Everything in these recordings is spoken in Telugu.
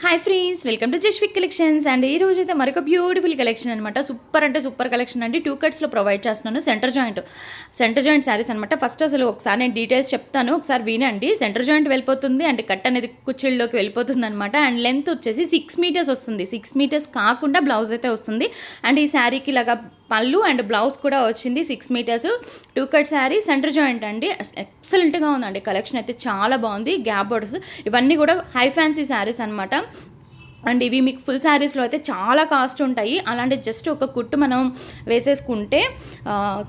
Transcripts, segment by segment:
Hi friends, welcome to Jaswik collections. And ఈ రోజు అయితే మరొక బ్యూటిఫుల్ కలెక్షన్ అనమాట. సూపర్ అంటే సూపర్ కలెక్షన్ అండి. 2 కట్స్లో ప్రొవైడ్ చేస్తున్నాను. సెంటర్ జాయింట్ శారీస్ అనమాట. ఫస్ట్ అసలు ఒకసారి నేను డీటెయిల్స్ చెప్తాను, ఒకసారి వినండి. సెంటర్ జాయింట్ వెళ్ళిపోతుంది అండ్ కట్ అనేది కుచ్చిళ్ళలోకి వెళ్ళిపోతుంది అనమాట. అండ్ లెంత్ వచ్చేసి 6 మీటర్స్ వస్తుంది. 6 మీటర్స్ కాకుండా బ్లౌజ్ అయితే వస్తుంది. అండ్ ఈ శారీకి ఇలాగా పళ్ళు అండ్ బ్లౌజ్ కూడా వచ్చింది 6 metres. 2 cut sari, centre joint అండి. ఎక్సలెంట్గా ఉందండి. కలెక్షన్ అయితే చాలా బాగుంది. గ్యాప్ బోర్డర్స్ ఇవన్నీ కూడా హై ఫ్యాన్సీ శారీస్ అనమాట. అండ్ ఇవి మీకు ఫుల్ శారీస్లో అయితే చాలా కాస్ట్ ఉంటాయి. అలాంటి జస్ట్ ఒక కుట్టు మనం వేసేసుకుంటే,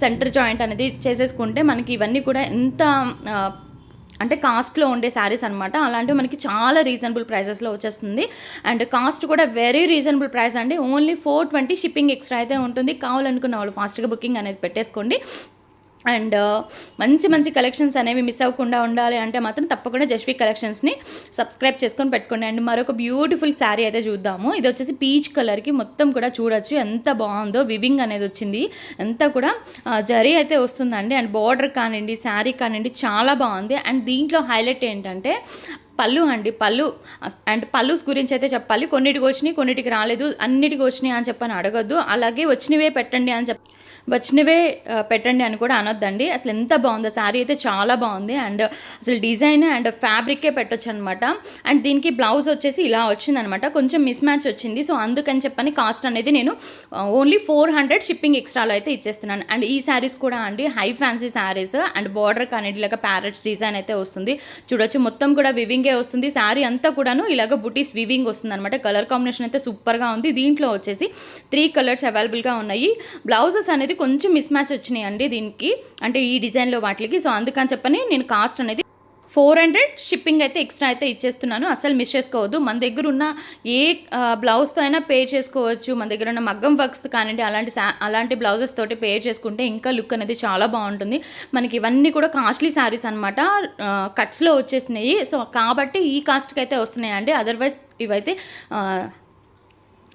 సెంటర్ జాయింట్ అనేది చేసేసుకుంటే మనకి ఇవన్నీ కూడా ఎంత అంటే కాస్ట్లో ఉండే శారీస్ అనమాట. అలాంటివి మనకి చాలా రీజనబుల్ ప్రైసెస్లో వచ్చేస్తుంది. అండ్ కాస్ట్ కూడా వెరీ రీజనబుల్ ప్రైస్ అండి. ఓన్లీ 420 షిప్పింగ్ ఎక్స్ట్రా అయితే ఉంటుంది. కావాలనుకున్న వాళ్ళు ఫాస్ట్గా బుకింగ్ అనేది పెట్టేసుకోండి. అండ్ మంచి మంచి కలెక్షన్స్ అనేవి మిస్ అవ్వకుండా ఉండాలి అంటే మాత్రం తప్పకుండా జస్విక్ కలెక్షన్స్ని సబ్స్క్రైబ్ చేసుకొని పెట్టుకోండి. అండ్ మరొక బ్యూటిఫుల్ శారీ అయితే చూద్దాము. ఇది వచ్చేసి పీచ్ కలర్కి మొత్తం కూడా చూడొచ్చు ఎంత బాగుందో. వివింగ్ అనేది వచ్చింది, అంతా కూడా జరీ అయితే వస్తుందండి. అండ్ బార్డర్ కానివ్వండి, శారీ కానివ్వండి చాలా బాగుంది. అండ్ దీంట్లో హైలైట్ ఏంటంటే పళ్ళు అండి. పళ్ళుస్ గురించి అయితే చెప్పాలి. కొన్నిటికి వచ్చినాయి, కొన్నిటికి రాలేదు. అన్నిటికి వచ్చినాయి అని చెప్పని అడగద్దు. అలాగే వచ్చినవే పెట్టండి అని వచ్చినవే పెట్టండి అని కూడా అనొద్దండి. అసలు ఎంత బాగుందో శారీ అయితే చాలా బాగుంది. అండ్ అసలు డిజైన్ అండ్ ఫ్యాబ్రికే పెట్టొచ్చు అనమాట. అండ్ దీనికి బ్లౌజ్ వచ్చేసి ఇలా వచ్చిందనమాట. కొంచెం మిస్ మ్యాచ్ వచ్చింది. సో అందుకని చెప్పని కాస్ట్ అనేది నేను ఓన్లీ 400 షిప్పింగ్ ఎక్స్ట్రాలో అయితే ఇచ్చేస్తున్నాను. అండ్ ఈ శారీస్ కూడా అండి high fancy saris. And border కానీ ఇలాగ ప్యారెట్స్ డిజైన్ అయితే వస్తుంది. చూడొచ్చు మొత్తం కూడా వివింగే వస్తుంది. శారీ అంతా కూడాను ఇలాగ బుటీస్ వివింగ్ వస్తుంది అనమాట. కలర్ కాంబినేషన్ అయితే సూపర్గా ఉంది. దీంట్లో వచ్చేసి 3 కలర్స్ అవైలబుల్గా ఉన్నాయి. బ్లౌజెస్ అనేది కొంచెం మిస్ మ్యాచ్ వచ్చినాయి అండి దీనికి, అంటే ఈ డిజైన్లో వాటికి. సో అందుకని చెప్పని నేను కాస్ట్ అనేది 400 షిప్పింగ్ అయితే ఎక్స్ట్రా అయితే ఇచ్చేస్తున్నాను. అసలు మిస్ చేసుకోవద్దు. మన దగ్గర ఉన్న ఏ బ్లౌజ్తో అయినా పే చేసుకోవచ్చు. మన దగ్గర ఉన్న మగ్గం వర్క్స్ కానివ్వండి, అలాంటి బ్లౌజెస్ తోటి పే చేసుకుంటే ఇంకా లుక్ అనేది చాలా బాగుంటుంది. మనకి ఇవన్నీ కూడా కాస్ట్లీ శారీస్ అనమాట. కట్స్లో వచ్చేసినాయి. సో కాబట్టి ఈ కాస్ట్కి అయితే వస్తున్నాయండి. అదర్వైజ్ ఇవైతే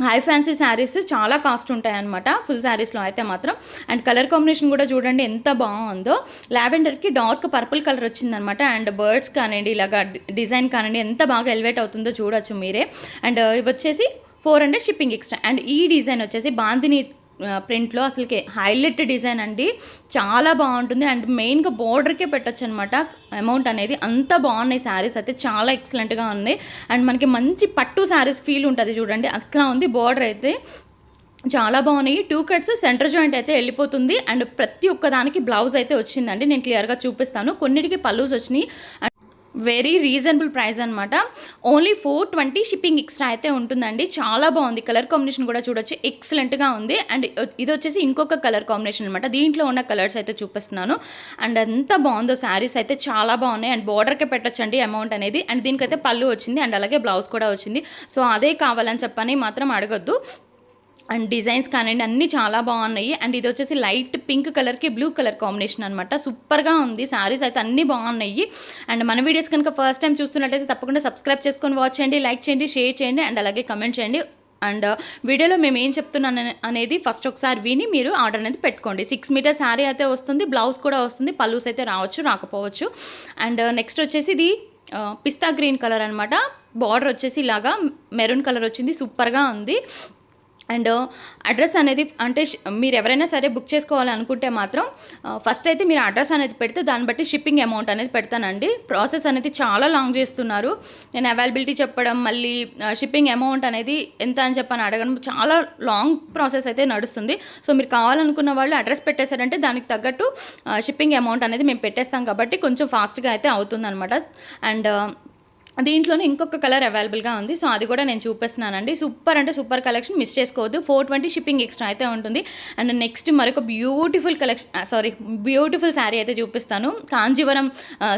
హై ఫ్యాన్సీ శారీస్ చాలా కాస్ట్ ఉంటాయన్నమాట ఫుల్ శారీస్లో అయితే మాత్రం. అండ్ కలర్ కాంబినేషన్ కూడా చూడండి ఎంత బాగుందో. లావెండర్కి డార్క్ పర్పుల్ కలర్ వచ్చిందనమాట. అండ్ బర్డ్స్ కానివ్వండి, ఇలాగా డిజైన్ కానివ్వండి ఎంత బాగా ఎలివేట్ అవుతుందో చూడొచ్చు మీరే. అండ్ ఇవి వచ్చేసి 400 షిప్పింగ్ ఎక్స్ట్రా. అండ్ ఈ డిజైన్ వచ్చేసి బాందిని ప్రింట్లో అసలుకి హైలైట్ డిజైన్ అండి. చాలా బాగుంటుంది. అండ్ మెయిన్గా బోర్డర్కే పెట్టచ్చు అనమాట అమౌంట్ అనేది. అంత బాగున్నాయి శారీస్ అయితే, చాలా ఎక్సలెంట్గా ఉన్నాయి. అండ్ మనకి మంచి పట్టు శారీస్ ఫీల్ ఉంటుంది చూడండి, అట్లా ఉంది. బోర్డర్ అయితే చాలా బాగున్నాయి. 2 కట్స్ సెంటర్ జాయింట్ అయితే వెళ్ళిపోతుంది. అండ్ ప్రతి ఒక్క దానికి బ్లౌజ్ అయితే వచ్చిందండి. నేను క్లియర్గా చూపిస్తాను. కొన్నిటికి పల్లూస్ వచ్చినాయి. వెరీ రీజనబుల్ ప్రైస్ అనమాట. ఓన్లీ 420 షిప్పింగ్ ఎక్స్ట్రా అయితే ఉంటుందండి. చాలా బాగుంది. కలర్ కాంబినేషన్ కూడా చూడొచ్చు, ఎక్సలెంట్గా ఉంది. అండ్ ఇది వచ్చేసి ఇంకొక కలర్ కాంబినేషన్ అనమాట. దీంట్లో ఉన్న కలర్స్ అయితే చూపిస్తున్నాను. అండ్ ఎంత బాగుందో శారీస్ అయితే చాలా బాగున్నాయి. అండ్ బార్డర్కే పెట్టచ్చండి అమౌంట్ అనేది. అండ్ దీనికైతే పళ్ళు వచ్చింది అండ్ అలాగే బ్లౌజ్ కూడా వచ్చింది. సో అదే కావాలని చెప్పని మాత్రం అడగొద్దు. అండ్ డిజైన్స్ కానివ్వండి అన్నీ చాలా బాగున్నాయి. అండ్ ఇది వచ్చేసి లైట్ పింక్ కలర్కి బ్లూ కలర్ కాంబినేషన్ అనమాట. సూపర్గా ఉంది. శారీస్ అయితే అన్నీ బాగున్నాయి. అండ్ మన వీడియోస్ కనుక ఫస్ట్ టైం చూస్తున్నట్టయితే తప్పకుండా సబ్స్క్రైబ్ చేసుకొని వాచ్ చేయండి, లైక్ చేయండి, షేర్ చేయండి అండ్ అలాగే కమెంట్ చేయండి. అండ్ వీడియోలో మేము ఏం చెప్తున్నాను అనేది ఫస్ట్ ఒకసారి విని మీరు ఆర్డర్ అనేది పెట్టుకోండి. 6 మీటర్ శారీ అయితే వస్తుంది, బ్లౌజ్ కూడా వస్తుంది, పల్లూస్ అయితే రావచ్చు రాకపోవచ్చు. అండ్ నెక్స్ట్ వచ్చేసి ఇది పిస్తా గ్రీన్ కలర్ అనమాట. బార్డర్ వచ్చేసి ఇలాగా మెరూన్ కలర్ వచ్చింది. సూపర్గా ఉంది. అండ్ అడ్రస్ అనేది అంటే మీరు ఎవరైనా సరే బుక్ చేసుకోవాలనుకుంటే మాత్రం ఫస్ట్ అయితే మీరు అడ్రస్ అనేది పెడితే దాన్ని బట్టి షిప్పింగ్ అమౌంట్ అనేది పెడతానండి. ప్రాసెస్ అనేది చాలా లాంగ్ చేస్తున్నారు. నేను అవైలబిలిటీ చెప్పడం, మళ్ళీ షిప్పింగ్ అమౌంట్ అనేది ఎంత అని చెప్పని అడగడం, చాలా లాంగ్ ప్రాసెస్ అయితే నడుస్తుంది. సో మీరు కావాలనుకున్న వాళ్ళు అడ్రస్ పెట్టేశారంటే దానికి తగ్గట్టు షిప్పింగ్ అమౌంట్ అనేది మేము పెట్టేస్తాం కాబట్టి కొంచెం ఫాస్ట్గా అయితే అవుతుందన్నమాట. అండ్ దీంట్లోనే ఇంకొక కలర్ అవైలబుల్గా ఉంది. సో అది కూడా నేను చూపిస్తున్నానండి. సూపర్ అంటే సూపర్ కలెక్షన్, మిస్ చేసుకోవద్దు. 420 షిప్పింగ్ ఎక్స్ట్రా అయితే ఉంటుంది. అండ్ నెక్స్ట్ మరొక బ్యూటిఫుల్ శారీ అయితే చూపిస్తాను. కాంజీవరం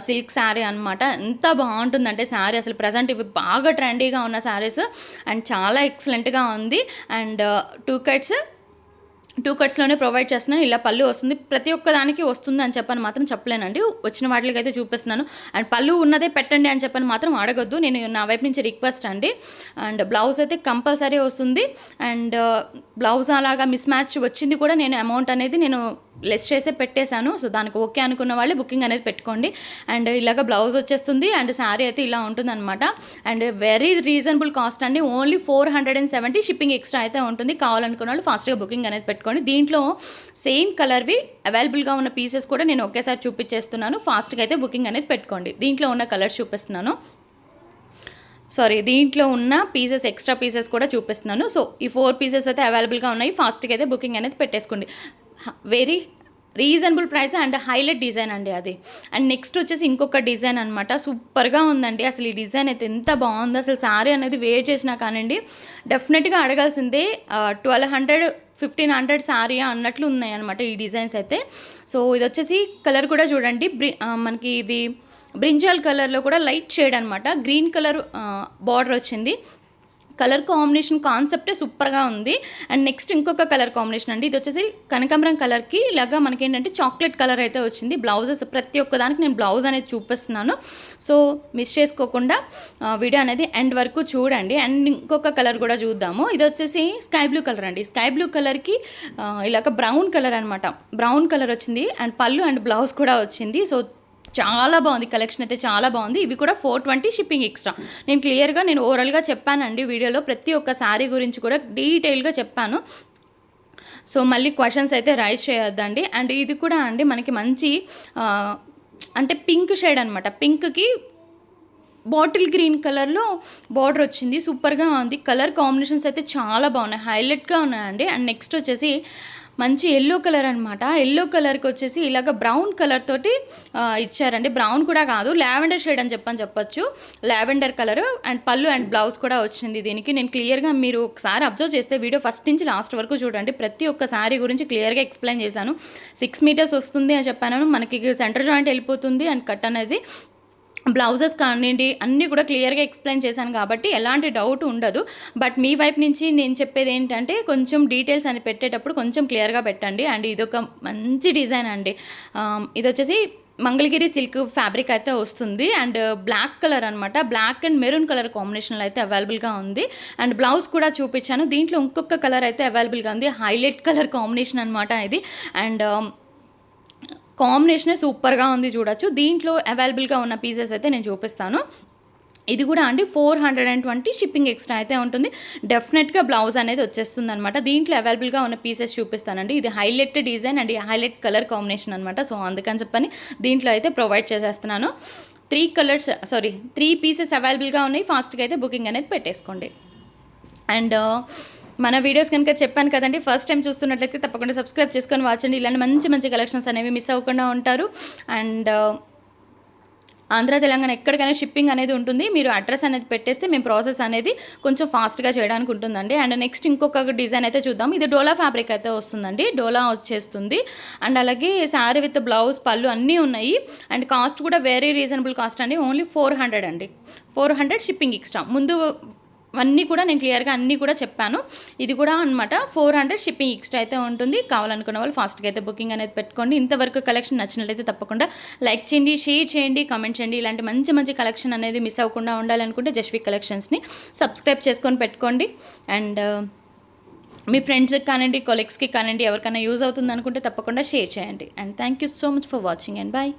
సిల్క్ శారీ అనమాట. ఎంత బాగుంటుందంటే శారీ అసలు ప్రజెంట్ ఇవి బాగా ట్రెండీగా ఉన్న శారీస్. అండ్ చాలా ఎక్సలెంట్గా ఉంది. అండ్ 2 కట్స్లోనే ప్రొవైడ్ చేస్తున్నాను. ఇలా పళ్ళు వస్తుంది, ప్రతి ఒక్క దానికి వస్తుంది అని చెప్పని మాత్రం చెప్పలేనండి. వచ్చిన వాటికి అయితే చూపిస్తున్నాను. అండ్ పళ్ళు ఉన్నదే పెట్టండి అని చెప్పని మాత్రం అడగొద్దు, నేను నా వైపు నుంచి రిక్వెస్ట్ అండి. అండ్ బ్లౌజ్ అయితే కంపల్సరీ వస్తుంది. అండ్ బ్లౌజ్ అలాగా మిస్ మ్యాచ్ వచ్చింది కూడా నేను అమౌంట్ అనేది నేను లెస్ చేసే పెట్టేశాను. సో దానికి ఓకే అనుకున్న వాళ్ళు బుకింగ్ అనేది పెట్టుకోండి. అండ్ ఇలాగ బ్లౌజ్ వచ్చేస్తుంది అండ్ శారీ అయితే ఇలా ఉంటుందన్నమాట. అండ్ వెరీ రీజనబుల్ కాస్ట్ అండి, ఓన్లీ 470 షిప్పింగ్ ఎక్స్ట్రా అయితే ఉంటుంది. కావాలనుకున్న వాళ్ళు ఫాస్ట్గా బుకింగ్ అనేది పెట్టుకోండి. దీంట్లో సేమ్ కలర్వి అవైలబుల్గా ఉన్న పీసెస్ కూడా నేను ఒకేసారి చూపించేస్తున్నాను. ఫాస్ట్గా అయితే బుకింగ్ అనేది పెట్టుకోండి. దీంట్లో ఉన్న కలర్స్ చూపిస్తున్నాను, దీంట్లో ఉన్న పీసెస్ ఎక్స్ట్రా పీసెస్ కూడా చూపిస్తున్నాను. సో ఈ 4 పీసెస్ అయితే అవైలబుల్గా ఉన్నాయి. ఫాస్ట్గా అయితే బుకింగ్ అనేది పెట్టేసుకోండి. Very reasonable price and highlight design అండి అది. అండ్ నెక్స్ట్ వచ్చేసి ఇంకొక డిజైన్ అనమాట, సూపర్గా ఉందండి. అసలు ఈ డిజైన్ అయితే ఎంత బాగుందో, అసలు శారీ అనేది వేర్ చేసినా కానివ్వండి డెఫినెట్గా అడగాల్సిందే. 1200 1500 శారీ అన్నట్లు ఉన్నాయి అనమాట ఈ డిజైన్స్ అయితే. సో ఇది వచ్చేసి కలర్ కూడా చూడండి, మనకి ఇవి బ్రింజాల్ కలర్లో కూడా లైట్ షేడ్ అనమాట, గ్రీన్ కలర్ బార్డర్ వచ్చింది. కలర్ కాంబినేషన్ కాన్సెప్టే సూపర్గా ఉంది. అండ్ నెక్స్ట్ ఇంకొక కలర్ కాంబినేషన్ అండి, ఇది వచ్చేసి కనకాంబరం కలర్కి ఇలాగా మనకేంటంటే చాక్లెట్ కలర్ అయితే వచ్చింది. బ్లౌజెస్ ప్రతి ఒక్కదానికి నేను బ్లౌజ్ అనేది చూపిస్తున్నాను. సో మిస్ చేసుకోకుండా వీడియో అనేది ఎండ్ వరకు చూడండి. అండ్ ఇంకొక కలర్ కూడా చూద్దాము. ఇది వచ్చేసి స్కై బ్లూ కలర్ అండి. స్కై బ్లూ కలర్కి ఇలాగ బ్రౌన్ కలర్ అనమాట, బ్రౌన్ కలర్ వచ్చింది. అండ్ పళ్ళు అండ్ బ్లౌజ్ కూడా వచ్చింది. సో చాలా బాగుంది, కలెక్షన్ అయితే చాలా బాగుంది. ఇవి కూడా 420 షిప్పింగ్ ఎక్స్ట్రా. నేను క్లియర్గా ఓవరాల్గా చెప్పానండి వీడియోలో, ప్రతి ఒక్క శారీ గురించి కూడా డీటెయిల్గా చెప్పాను. సో మళ్ళీ క్వశ్చన్స్ అయితే రైజ్ చేయొద్దండి. అండ్ ఇది కూడా అండి మనకి మంచి అంటే పింక్ షేడ్ అనమాట, పింక్కి బాటిల్ గ్రీన్ కలర్లో బార్డర్ వచ్చింది. సూపర్గా ఉంది. కలర్ కాంబినేషన్స్ అయితే చాలా బాగున్నాయి, హైలైట్గా ఉన్నాయండి. అండ్ నెక్స్ట్ వచ్చేసి మంచి ఎల్లో కలర్ అనమాట. ఎల్లో కలర్కి వచ్చేసి ఇలాగ బ్రౌన్ కలర్ తోటి ఇచ్చారండి. బ్రౌన్ కూడా కాదు, లావెండర్ షేడ్ అని చెప్పచ్చు, లావెండర్ కలర్. అండ్ పళ్ళు అండ్ బ్లౌజ్ కూడా వచ్చింది దీనికి. నేను క్లియర్గా మీరు ఒకసారి అబ్జర్వ్ చేస్తే వీడియో ఫస్ట్ నుంచి లాస్ట్ వరకు చూడండి, ప్రతి ఒక్క శారీ గురించి క్లియర్గా ఎక్స్ప్లెయిన్ చేశాను. 6 మీటర్స్ వస్తుంది అని చెప్పాను, మనకి సెంటర్ జాయింట్ వెళ్ళిపోతుంది అండ్ కట్ అనేది బ్లౌజెస్ కానివ్వండి అన్నీ కూడా క్లియర్గా ఎక్స్ప్లెయిన్ చేశాను కాబట్టి ఎలాంటి డౌట్ ఉండదు. బట్ మీ వైపు నుంచి నేను చెప్పేది ఏంటంటే కొంచెం డీటెయిల్స్ అని పెట్టేటప్పుడు కొంచెం క్లియర్గా పెట్టండి. అండ్ ఇదొక మంచి డిజైన్ అండి. ఇది వచ్చేసి మంగళగిరి సిల్క్ ఫ్యాబ్రిక్ అయితే వస్తుంది. అండ్ బ్లాక్ కలర్ అనమాట, బ్లాక్ అండ్ మెరూన్ కలర్ కాంబినేషన్లో అయితే అవైలబుల్గా ఉంది. అండ్ బ్లౌజ్ కూడా చూపించాను. దీంట్లో ఇంకొక కలర్ అయితే అవైలబుల్గా ఉంది, హైలైట్ కలర్ కాంబినేషన్ అనమాట ఇది. అండ్ కాంబినేషనే సూపర్గా ఉంది, చూడొచ్చు. దీంట్లో అవైలబుల్గా ఉన్న పీసెస్ అయితే నేను చూపిస్తాను. ఇది కూడా అండి 420 షిప్పింగ్ ఎక్స్ట్రా అయితే ఉంటుంది. డెఫినెట్గా బ్లౌజ్ అనేది వచ్చేస్తుంది అనమాట. దీంట్లో అవైలబుల్గా ఉన్న పీసెస్ చూపిస్తానండి. ఇది highlight design and highlight colour combination అనమాట. సో అందుకని చెప్పని దీంట్లో అయితే ప్రొవైడ్ చేసేస్తున్నాను. 3 పీసెస్ అవైలబుల్గా ఉన్నాయి. ఫాస్ట్గా అయితే బుకింగ్ అనేది పెట్టేసుకోండి. అండ్ మన వీడియోస్ కనుక చెప్పాను కదండి, ఫస్ట్ టైం చూస్తున్నట్లయితే తప్పకుండా సబ్స్క్రైబ్ చేసుకొని వాచండి. ఇలాంటి మంచి మంచి కలెక్షన్స్ అనేవి మిస్ అవ్వకుండా ఉంటారు. అండ్ ఆంధ్ర తెలంగాణ ఎక్కడికైనా షిప్పింగ్ అనేది ఉంటుంది. మీరు అడ్రస్ అనేది పెట్టేస్తే మేము ప్రాసెస్ అనేది కొంచెం ఫాస్ట్గా చేయడానికి ఉంటుందండి. అండ్ నెక్స్ట్ ఇంకొక డిజైన్ అయితే చూద్దాం. ఇది డోలా ఫ్యాబ్రిక్ అయితే వస్తుందండి, డోలా వచ్చేస్తుంది. అండ్ అలాగే శారీ విత్ బ్లౌజ్ పళ్ళు అన్నీ ఉన్నాయి. అండ్ కాస్ట్ కూడా వెరీ రీజనబుల్ కాస్ట్ అండి, ఓన్లీ 400 అండి. 400 షిప్పింగ్ ఎక్స్ట్రా. ముందు అన్నీ కూడా నేను క్లియర్గా అన్నీ కూడా చెప్పాను. ఇది కూడా అనమాట 400 షిప్పింగ్ ఎక్స్ట్రా అయితే ఉంటుంది. కావాలనుకున్న వాళ్ళు ఫాస్ట్గా అయితే బుకింగ్ అనేది పెట్టుకోండి. ఇంతవరకు కలెక్షన్ నచ్చినట్లయితే తప్పకుండా లైక్ చేయండి, షేర్ చేయండి, కామెంట్ చేయండి. ఇలాంటి మంచి మంచి కలెక్షన్ అనేది మిస్ అవ్వకుండా ఉండాలనుకుంటే జస్విక్ కలెక్షన్స్ని సబ్స్క్రైబ్ చేసుకొని పెట్టుకోండి. అండ్ మీ ఫ్రెండ్స్కి కానివ్వండి, కొలీగ్స్కి కానివ్వండి, ఎవరికైనా యూజ్ అవుతుంది అనుకుంటే తప్పకుండా షేర్ చేయండి. And thank you so much for watching and bye.